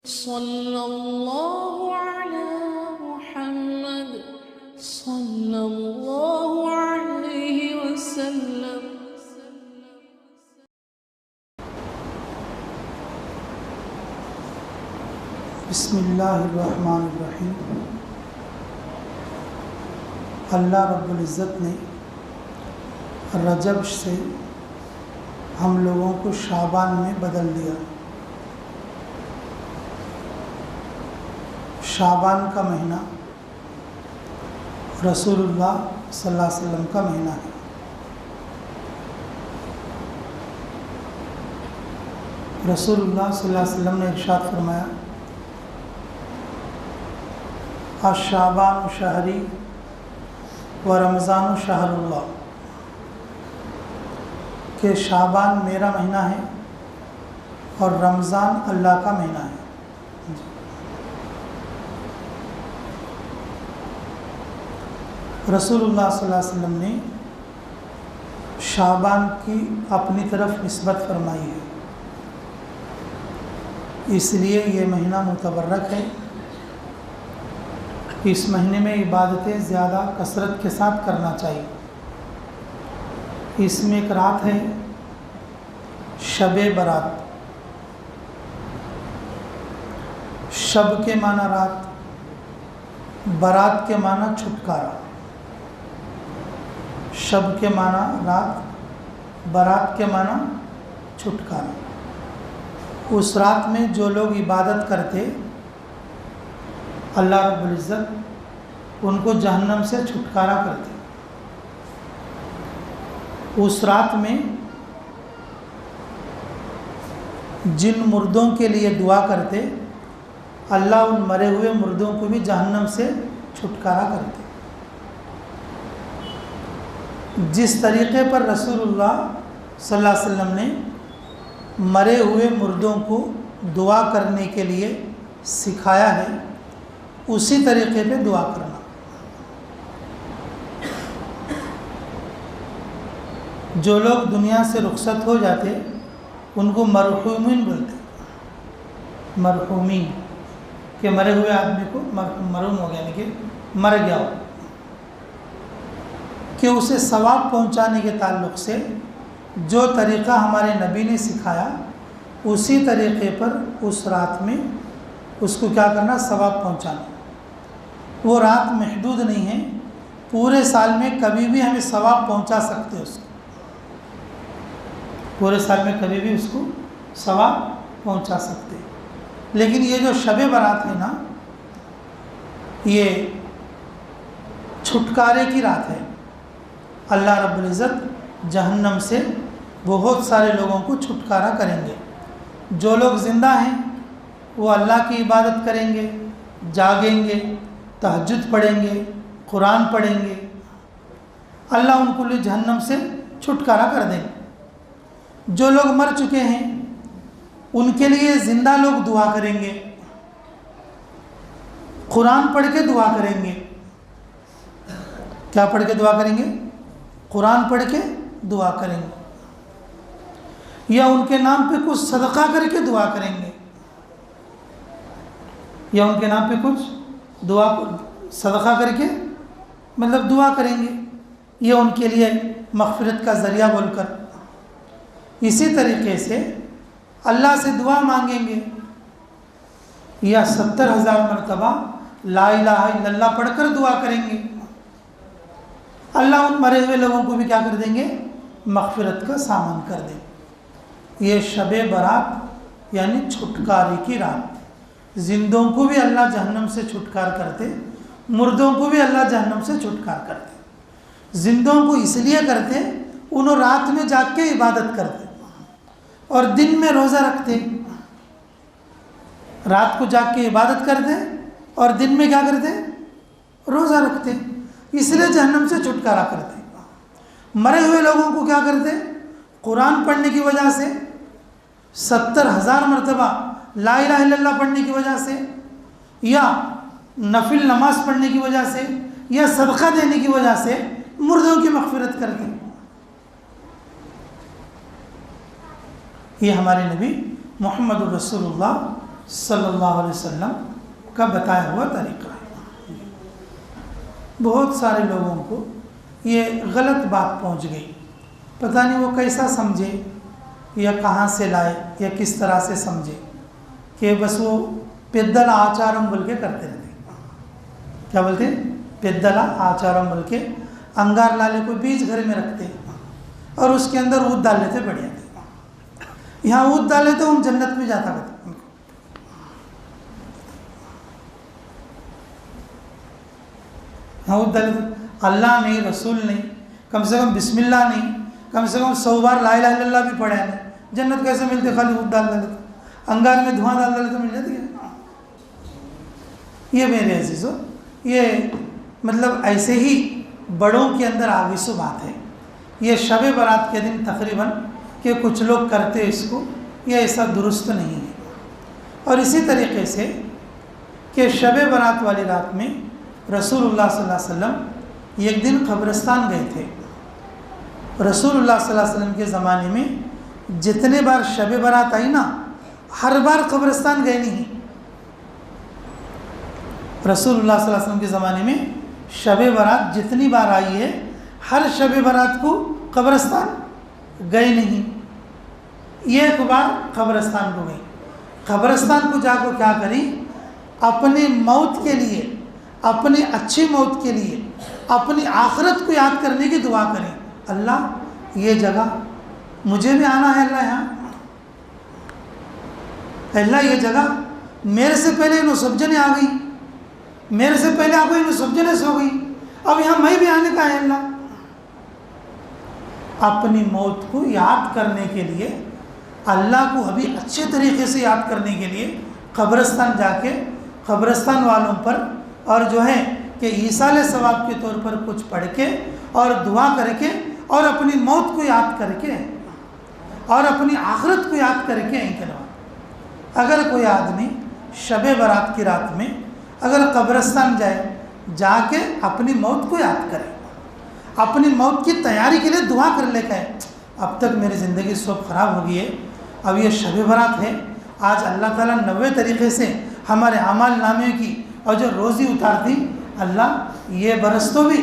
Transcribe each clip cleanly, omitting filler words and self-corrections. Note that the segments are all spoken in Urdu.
صلی اللہ علی محمد صلی اللہ علیہ وسلم۔ بسم اللہ الرحمن الرحیم۔ اللہ رب العزت نے رجب سے ہم لوگوں کو شعبان میں بدل دیا۔ شعبان کا مہینہ رسول اللہ صلی اللہ علیہ وسلم کا مہینہ ہے۔ رسول اللہ صلی اللہ علیہ وسلم نے ارشاد فرمایا، الشعبان شہری و رمضان شہر اللہ، کہ شعبان میرا مہینہ ہے اور رمضان اللہ کا مہینہ ہے۔ رسول اللہ صلی اللہ علیہ وسلم نے شعبان کی اپنی طرف نسبت فرمائی ہے، اس لیے یہ مہینہ متبرک ہے۔ اس مہینے میں عبادتیں زیادہ کثرت کے ساتھ کرنا چاہیے۔ اس میں ایک رات ہے شب برات۔ شب کے معنی رات، برات کے معنی چھٹکارا۔ شب کے معنی رات، برات کے معنی چھٹکارا۔ اس رات میں جو لوگ عبادت کرتے، اللہ رب العزت ان کو جہنم سے چھٹکارا کرتے۔ اس رات میں جن مردوں کے لیے دعا کرتے، اللہ ان مرے ہوئے مردوں کو بھی جہنم سے چھٹکارا کرتے۔ جس طریقے پر رسول اللہ صلی اللہ علیہ وسلم نے مرے ہوئے مردوں کو دعا کرنے کے لیے سکھایا ہے، اسی طریقے پہ دعا کرنا۔ جو لوگ دنیا سے رخصت ہو جاتے ان کو مرحومین بولتے، مرحومین، کہ مرے ہوئے آدمی کو مرحوم ہو گیا، یعنی کہ مر گیا ہو، کہ اسے ثواب پہنچانے کے تعلق سے جو طریقہ ہمارے نبی نے سکھایا، اسی طریقے پر اس رات میں اس کو کیا کرنا، ثواب پہنچانا۔ وہ رات محدود نہیں ہے، پورے سال میں کبھی بھی ہمیں ثواب پہنچا سکتے اس کو، پورے سال میں کبھی بھی اس کو ثواب پہنچا سکتے۔ لیکن یہ جو شب برات ہے نا، یہ چھٹکارے کی رات ہے۔ اللہ رب العزت جہنم سے بہت سارے لوگوں کو چھٹکارا کریں گے۔ جو لوگ زندہ ہیں وہ اللہ کی عبادت کریں گے، جاگیں گے، تہجد پڑھیں گے، قرآن پڑھیں گے، اللہ ان کو جہنم سے چھٹکارا کر دیں گے۔ جو لوگ مر چکے ہیں ان کے لیے زندہ لوگ دعا کریں گے، قرآن پڑھ کے دعا کریں گے۔ کیا پڑھ کے دعا کریں گے؟ قرآن پڑھ کے دعا کریں گے، یا ان کے نام پہ کچھ صدقہ کر کے دعا کریں گے، یا ان کے نام پہ کچھ دعا صدقہ کر کے مطلب دعا کریں گے، یا ان کے لیے مغفرت کا ذریعہ بول کر۔ اسی طریقے سے اللہ سے دعا مانگیں گے، یا 70,000 مرتبہ لا الہ الا اللہ پڑھ کر دعا کریں گے، اللہ ان مرے ہوئے لوگوں کو بھی کیا کر دیں گے، مغفرت کا سامان کر دیں گے۔ یہ شب برات یعنی چھٹکارے کی رات۔ زندوں کو بھی اللہ جہنم سے چھٹکار کرتے، مردوں کو بھی اللہ جہنم سے چھٹکار کرتے۔ زندوں کو اس لیے کرتے، انہوں رات میں جاگ کے عبادت کرتے اور دن میں روزہ رکھتے۔ رات کو جاگ کے عبادت کرتے اور دن میں کیا کرتے، روزہ رکھتے، اس لیے جہنم سے چھٹکارا کرتے۔ مرے ہوئے لوگوں کو کیا کرتے، قرآن پڑھنے کی وجہ سے، 70,000 مرتبہ لا الہ الا اللہ پڑھنے کی وجہ سے، یا نفل نماز پڑھنے کی وجہ سے، یا صدقہ دینے کی وجہ سے مردوں کی مغفرت کرتے۔ یہ ہمارے نبی محمد الرسول اللہ صلی اللہ علیہ وسلم کا بتایا ہوا طریقہ ہے۔ بہت سارے لوگوں کو یہ غلط بات پہنچ گئی، پتہ نہیں وہ کیسا سمجھے یا کہاں سے لائے یا کس طرح سے سمجھے کہ بس وہ پیدل آچارم بول کے کرتے رہتے۔ کیا بولتے؟ پیدل آچارم بول کے انگار لالے کو بیج گھر میں رکھتے اور اس کے اندر اود ڈال لیتے، بڑھیا تھے، یہاں اود ڈالے تو ہم جنت میں جاتا کرتے۔ ہاں اود ڈالے تو اللہ نہیں، رسول نہیں، کم سے کم بسم اللہ نہیں، کم سے کم 100 بار لا الہ الا اللہ بھی پڑھا ہے نہیں، جنت کیسے ملتے؟ خالی اود ڈال ڈالے تو انگار میں دھواں ڈال ڈالے تو مل جاتی ہے۔ یہ میرے عزیزو، یہ مطلب ایسے ہی بڑوں کے اندر آگی سو بات ہے۔ یہ شب برات کے دن تقریباً کہ کچھ لوگ کرتے اس کو، یہ ایسا درست نہیں ہے۔ اور اسی طریقے سے کہ شب برات والی رات میں رسول اللہ صلی اللہ علیہ وسلم ایک دن قبرستان گئے تھے۔ رسول اللہ صلی اللہ علیہ وسلم کے زمانے میں جتنے بار شب برات آئی نا، ہر بار قبرستان گئے نہیں۔ رسول اللہ صلی اللہ علیہ وسلم کے زمانے میں شب برات جتنی بار آئی ہے، ہر شب برات کو قبرستان گئے نہیں، ایک بار قبرستان کو گئی۔ قبرستان کو جا کر کیا کری؟ اپنے موت کے لیے، اپنی اچھی موت کے لیے، اپنی آخرت کو یاد کرنے کی دعا کریں، اللہ یہ جگہ مجھے بھی آنا ہے، اللہ یہاں، اللہ یہ جگہ میرے سے پہلے انہوں سب جنے آ گئی، میرے سے پہلے آپ انہوں سب جنے سے ہو گئی، اب یہاں میں بھی آنے کا ہے اللہ۔ اپنی موت کو یاد کرنے کے لیے، اللہ کو ابھی اچھے طریقے سے یاد کرنے کے لیے قبرستان جا کے قبرستان والوں پر اور جو ہے کہ ایصال ثواب کے طور پر کچھ پڑھ کے اور دعا کر کے اور اپنی موت کو یاد کر کے اور اپنی آخرت کو یاد کر کے اگر کوئی آدمی شب برات کی رات میں اگر قبرستان جائے، جا کے اپنی موت کو یاد کرے، اپنی موت کی تیاری کے لیے دعا کر لے کے، اب تک میری زندگی سب خراب ہو گئی ہے، اب یہ شب برات ہے، آج اللہ تعالیٰ 90 طریقے سے ہمارے اعمال نامے کی اور جو روزی اتار دی، اللہ یہ برس تو بھی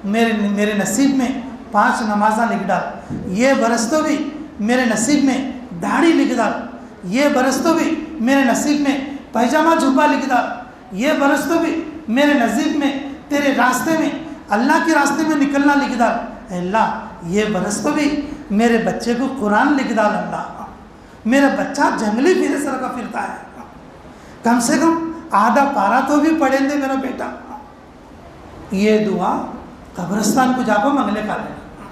میرے نصیب میں 5 نمازاں لکھ ڈال، یہ برس تو بھی میرے نصیب میں داڑھی لکھ ڈال، یہ برس تو بھی میرے نصیب میں پائجامہ جھبا لکھ ڈال، یہ برس تو بھی میرے نصیب میں تیرے راستے میں اللہ کے راستے میں نکلنا لکھ ڈال، اے اللہ یہ برس تو بھی میرے بچے کو قرآن لکھ ڈال، اللہ میرا بچہ جنگلی پھرے سر کا پھرتا ہے، کم سے کم آدھا پارا تو بھی پڑھیں دے میرا بیٹا۔ یہ دعا قبرستان کو جا کو منگلے کا لینا،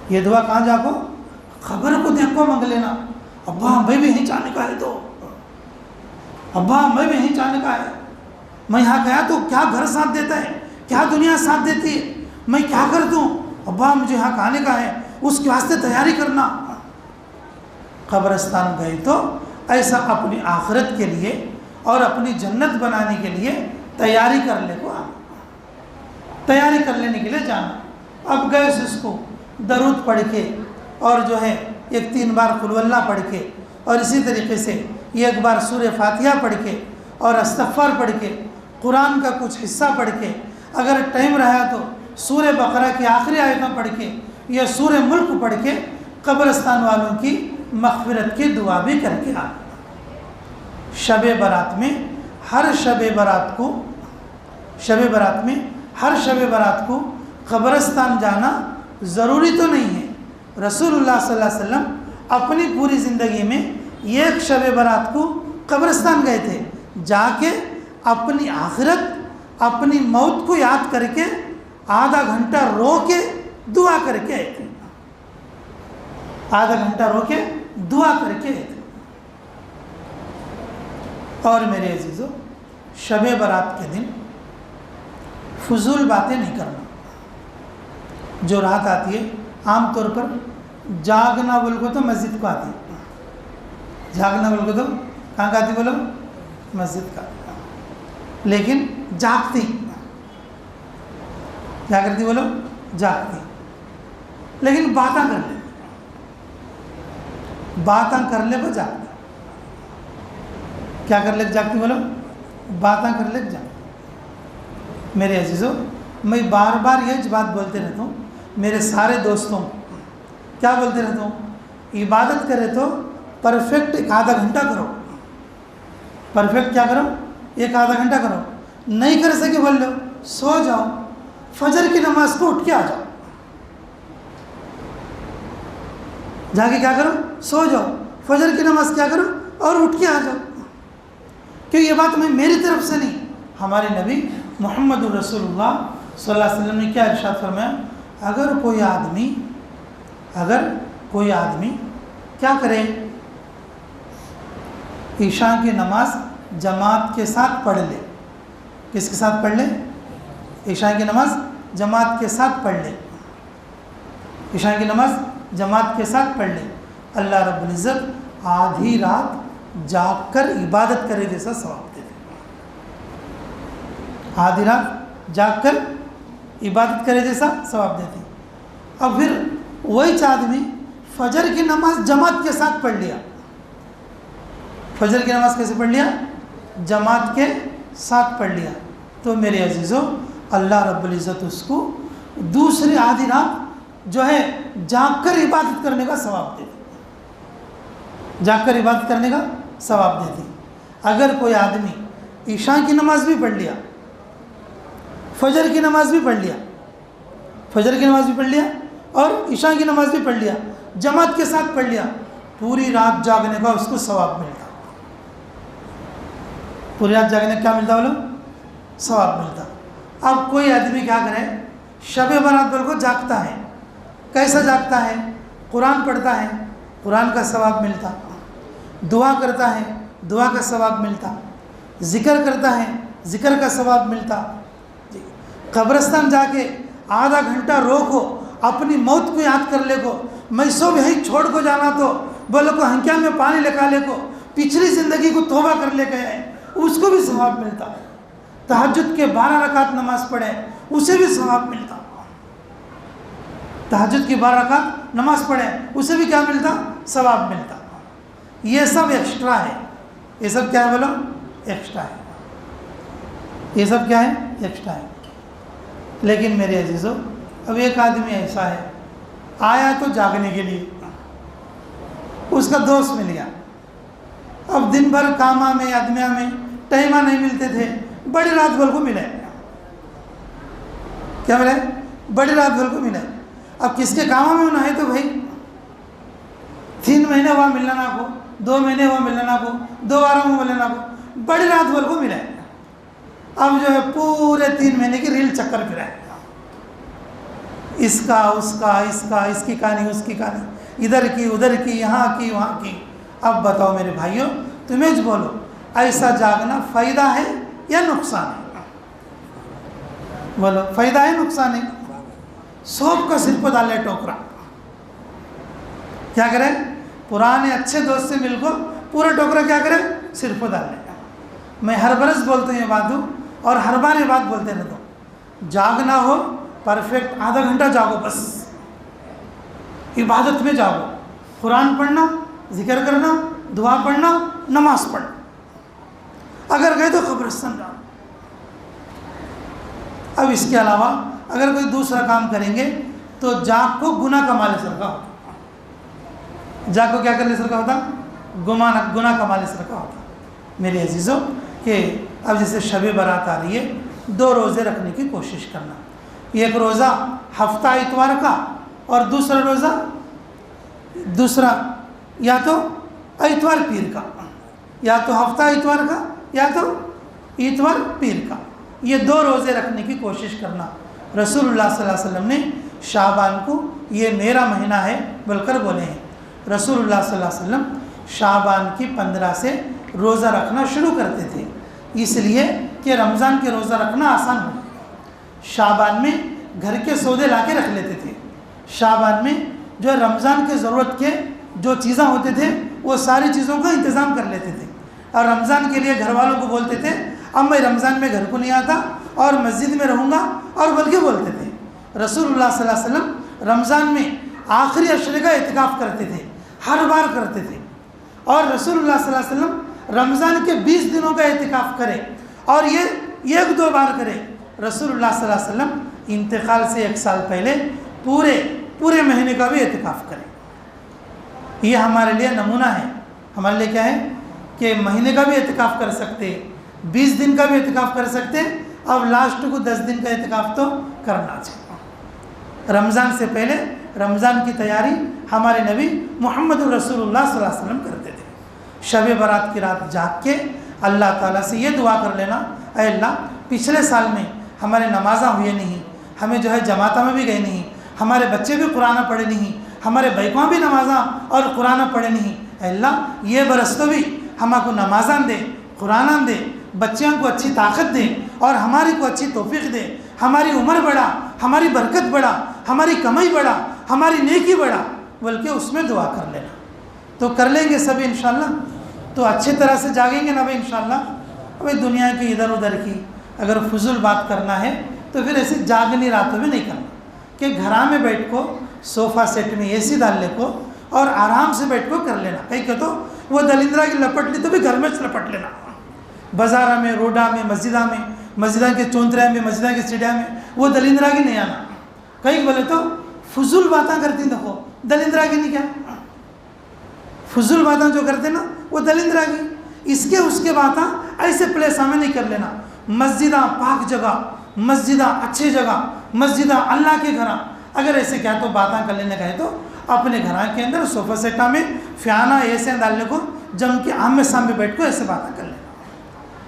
یہ دعا کہاں جا کو؟ خبر کو دیکھ کو منگ لینا، ابا ہمیں بھی یہیں جانے کا ہے، تو ابا ہمیں بھی یہیں جانے کا ہے، میں یہاں گیا تو کیا گھر ساتھ دیتا ہے، کیا دنیا ساتھ دیتی ہے، میں کیا کر دوں، ابا مجھے یہاں آنے کا ہے، اس کے واسطے تیاری کرنا۔ قبرستان گئے تو ایسا اپنی آخرت کے لیے اور اپنی جنت بنانے کے لیے تیاری کر لے کو آنا، تیاری کر لینے کے لیے جانا۔ اب گئے اس کو درود پڑھ کے اور جو ہے 3 بار قل ہو اللہ پڑھ کے اور اسی طریقے سے 1 بار سورہ فاتحہ پڑھ کے اور استغفار پڑھ کے قرآن کا کچھ حصہ پڑھ کے، اگر ٹائم رہا تو سورہ بقرہ کی آخری آیتیں پڑھ کے یا سورہ ملک پڑھ کے قبرستان والوں کی مغفرت کی دعا بھی کر کے آنا۔ شب برات میں ہر شب برات کو قبرستان جانا ضروری تو نہیں ہے۔ رسول اللہ صلی اللہ علیہ وسلم اپنی پوری زندگی میں 1 شب برات کو قبرستان گئے تھے، جا کے اپنی آخرت، اپنی موت کو یاد کر کے آدھا گھنٹہ رو کے دعا کر کے آئے تھے، آدھا گھنٹہ رو کے دعا کر کے آئے تھے۔ اور میرے عزیزو، شب برات کے دن فضول باتیں نہیں کرنا۔ جو رات آتی ہے عام طور پر جاگنا بول کو تو مسجد کو آتی ہے، جاگنا بول کو تو کہاں کا آتی بولو؟ مسجد کا، لیکن جاگتی کیا کرتی بولو؟ جاگتی، لیکن باتاں کر لے، باتاں کر لے وہ جاگتی۔ کیا کر لگ جاتی بولو؟ باتاں کر لگ جاتی. میرے عزیزو میں بار بار یہ بات بولتے رہتا ہوں میرے سارے دوستوں کیا بولتے رہتا ہوں, عبادت کرے تو پرفیکٹ 1 آدھا گھنٹہ کرو. پرفیکٹ کیا کرو؟ 1 آدھا گھنٹہ کرو. نہیں کر سکے بول لو سو جاؤ, فجر کی نماز کو اٹھ کے آ جاؤ, جا کے کیا کرو؟ سو جاؤ, فجر کی نماز کیا کرو اور اٹھ کے آ جاؤ. کہ یہ بات میں میری طرف سے نہیں, ہمارے نبی محمد الرسول اللہ صلی اللہ علیہ وسلم نے کیا ارشاد فرمایا, اگر کوئی آدمی کیا کرے, عشاء کی نماز جماعت کے ساتھ پڑھ لے. کس کے ساتھ پڑھ لے؟ عشاء کی نماز جماعت کے ساتھ پڑھ لے. عشاء کی نماز جماعت کے ساتھ پڑھ لے, اللہ رب العزت آدھی رات جاگ کر عبادت کرے جیسا ثواب دیتے. آدھی رات جاگ کر عبادت کرے جیسا ثواب دیتے. اب پھر وہی آدمی فجر کی نماز جماعت کے ساتھ پڑھ لیا. فجر کی نماز کیسے پڑھ لیا؟ جماعت کے ساتھ پڑھ لیا. تو میرے عزیزو اللہ رب العزت اس کو دوسری آدھی رات جو ہے جاگ کر عبادت کرنے کا ثواب دیتے. جاگ کر عبادت کرنے کا ثواب دیتے. اگر کوئی آدمی عشاء کی نماز بھی پڑھ لیا, فجر کی نماز بھی پڑھ لیا, فجر کی نماز بھی پڑھ لیا اور عشاء کی نماز بھی پڑھ لیا, جماعت کے ساتھ پڑھ لیا, پوری رات جاگنے کا اس کو ثواب ملتا. پوری رات جاگنے کا کیا ملتا بولو؟ ثواب ملتا. اب کوئی آدمی کیا کرے, شب برات بول کو جاگتا ہے. کیسا جاگتا ہے؟ قرآن پڑھتا ہے, قرآن کا ثواب ملتا. دعا کرتا ہے, دعا کا ثواب ملتا. ذکر کرتا ہے, ذکر کا ثواب ملتا. قبرستان جا کے آدھا گھنٹہ رو کو اپنی موت کو یاد کر لے کو, میں سو یہی چھوڑ کو جانا تو بولو کو ہنکیا میں پانی لگا لے کو, پچھلی زندگی کو توبہ کر لے گئے, اس کو بھی ثواب ملتا. تہجد کے 12 رکعت نماز پڑھے, اسے بھی ثواب ملتا. تہجد کی 12 رکعت نماز پڑھے, اسے بھی کیا ملتا؟ ثواب ملتا. یہ سب ایکسٹرا ہے. یہ سب کیا ہے بولو؟ ایکسٹرا ہے. یہ سب کیا ہے؟ ایکسٹرا ہے. لیکن میرے عزیزو اب ایک آدمی ایسا ہے آیا تو جاگنے کے لیے, اس کا دوست مل گیا. اب دن بھر کاما میں آدمیہ میں ٹائمہ نہیں ملتے تھے, بڑی رات بھر کو ملے. کیا ملے؟ بڑی رات بھر کو ملے. اب کس کے کاموں میں ہونا ہے تو بھائی 3 مہینے ہوا ملنا نہ کو, 2 مہینے ہوا ملنا نہ کو, 2 واروں میں ملنا کو, بڑی رات بھر کو ملے. اب جو ہے پورے 3 مہینے کی ریل چکر پھر ہے, اس کا اس کا اس کا, اس کی کہانی اس کی کہانی, ادھر کی ادھر کی, یہاں کی وہاں کی. اب بتاؤ میرے بھائیوں, تمہیں بولو ایسا جاگنا فائدہ ہے یا نقصان ہے؟ بولو فائدہ ہے نقصان ہے؟ سوپ کا سر پہ ڈالے ٹوکرا, کیا کرے؟ پرانے اچھے دوست سے مل کو پورا ٹوکرا کیا کرے؟ سر پہ ڈال لے. میں ہر برس بولتا ہوں یہ بات ہوں اور ہر بار یہ بات بولتے رہتا ہوں, جاگنا ہو پرفیکٹ آدھا گھنٹہ جاگو, بس عبادت میں جاگو. قرآن پڑھنا, ذکر کرنا, دعا پڑھنا, نماز پڑھنا. اگر گئے تو قبرستان جاؤ. اب اس کے علاوہ اگر کوئی دوسرا کام کریں گے تو جاگ کو گناہ کمالے سے رکھا ہوتا. جاگ کو کیا کرنے سے رکھا ہوتا؟ گناہ کمالے سے رکھا ہوتا. میرے عزیزوں کہ اب جیسے شب برات آ رہی ہے, 2 روزے رکھنے کی کوشش کرنا. ایک روزہ ہفتہ اتوار کا اور دوسرا روزہ یا تو اتوار پیر کا, یا تو ہفتہ اتوار کا یا تو اتوار پیر کا. یہ 2 روزے رکھنے کی کوشش کرنا. رسول اللہ صلی اللہ علیہ وسلم نے شعبان کو یہ میرا مہینہ ہے بول کر بولے ہیں. رسول اللہ صلی اللہ علیہ وسلم شعبان کی 15 سے روزہ رکھنا شروع کرتے تھے, اس لیے کہ رمضان کے روزہ رکھنا آسان ہو. شعبان میں گھر کے سودے لا کے رکھ لیتے تھے. شعبان میں جو رمضان کے ضرورت کے جو چیزیں ہوتے تھے وہ ساری چیزوں کا انتظام کر لیتے تھے, اور رمضان کے لیے گھر والوں کو بولتے تھے اب میں رمضان میں گھر کو نہیں آتا اور مسجد میں رہوں گا, اور بلکہ بولتے تھے. رسول اللہ صلی اللہ علیہ وسلم رمضان میں آخری عشرے کا اعتکاف کرتے تھے, ہر بار کرتے تھے. اور رسول اللہ صلی اللہ علیہ وسلم رمضان کے 20 دنوں کا اعتکاف کرے اور یہ 1-2 بار کرے. رسول اللہ صلی اللہ علیہ وسلم انتقال سے 1 سال پہلے پورے مہینے کا بھی اعتکاف کرے. یہ ہمارے لیے نمونہ ہے. ہمارے لیے کیا ہے کہ مہینے کا بھی اعتکاف کر سکتے, 20 دن کا بھی اعتکاف کر سکتے, اب لاسٹ کو 10 دن کا اعتکاف تو کرنا چاہیے. رمضان سے پہلے رمضان کی تیاری ہمارے نبی محمد رسول اللہ صلی اللہ علیہ وسلم کرتے تھے. شب برات کی رات جاگ کے اللہ تعالیٰ سے یہ دعا کر لینا, اے اللہ پچھلے سال میں ہمارے نمازاں ہوئے نہیں, ہمیں جو ہے جماعتوں میں بھی گئے نہیں, ہمارے بچے بھی قرآن پڑھے نہیں, ہمارے بھائیوں بھی نمازاں اور قرآن پڑھے نہیں. اے اللہ یہ برس تو بھی ہمارے کو نمازاں دے, قرآن دے, بچیوں کو اچھی طاقت دے اور ہماری کو اچھی توفیق دے, ہماری عمر بڑھا, ہماری برکت بڑھا, ہماری کمائی بڑھا, ہماری نیکی بڑھا, بلکہ اس میں دعا کر لینا. تو کر لیں گے سبھی انشاءاللہ. تو اچھی طرح سے جاگیں گے نا بھائی انشاءاللہ. ابھی دنیا کی ادھر ادھر کی اگر فضول بات کرنا ہے تو پھر ایسی جاگنی راتوں میں نہیں کرنا کہ گھرا میں بیٹھ کو صوفہ سیٹ میں اے سی ڈال لے کو اور آرام سے بیٹھ کو کر لینا. کہیں کہ تو وہ دلندرا کی لپٹ لی تو بھی گھر میں سے لپٹ لینا, بازارہ میں, روڈا میں, مسجدہ کے چونترے میں, مسجدہ کے سیڑھیا میں وہ دلندرا کی نہیں آنا. کہیں بولے تو فضول باتیں کرتی دیکھو, دلندرا کی نہیں, کیا فضول باتیں جو کرتے نا وہ دلندرا کی. اس کے باتیں ایسے پلیس ہمیں نہیں کر لینا. مسجدہ پاک جگہ, مسجدہ اچھی جگہ, مسجدہ اللہ کے گھر, اگر ایسے کیا تو باتیں کر لینے کا ہے تو اپنے گھر کے اندر صوفہ سیٹا میں فیانہ ایسے ڈالنے کو جم کے آمنے سامنے بیٹھ کو ایسے باتیں کر لینا,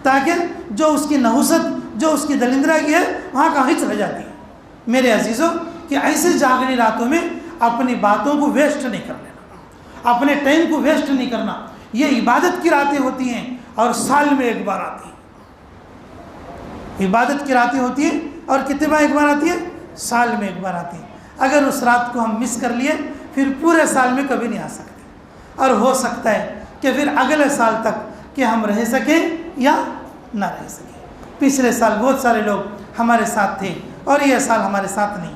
تاکہ جو اس کی نحوست, جو اس کی دلندرا کی ہے وہاں کہیں چلے جاتی ہے. میرے عزیزوں کہ ایسے جاگنی راتوں میں اپنی باتوں کو ویسٹ نہیں کر لینا, اپنے ٹائم کو ویسٹ نہیں کرنا. یہ عبادت کی راتیں ہوتی ہیں اور سال میں 1 بار آتی ہیں. عبادت کی راتیں ہوتی ہیں اور کتنے بار 1 بار آتی ہے؟ سال میں 1 بار آتی ہیں. اگر اس رات کو ہم مس کر لیے پھر پورے سال میں کبھی نہیں آ سکتے, اور ہو سکتا ہے کہ پھر اگلے سال تک کہ ہم رہ سکیں یا نہ رہ سکیں. پچھلے سال بہت سارے لوگ ہمارے ساتھ تھے اور یہ سال ہمارے ساتھ نہیں.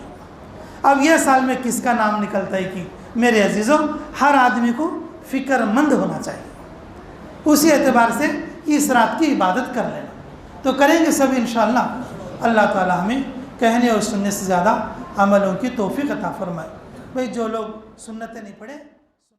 اب یہ سال میں کس کا نام نکلتا ہے کہ میرے عزیزوں ہر آدمی کو فکر مند ہونا چاہیے, اسی اعتبار سے اس رات کی عبادت کر لینا. تو کریں گے سب انشاءاللہ. اللہ تعالی ہمیں کہنے اور سننے سے زیادہ عملوں کی توفیق عطا فرمائے. بھئی جو لوگ سنتیں نہیں پڑھے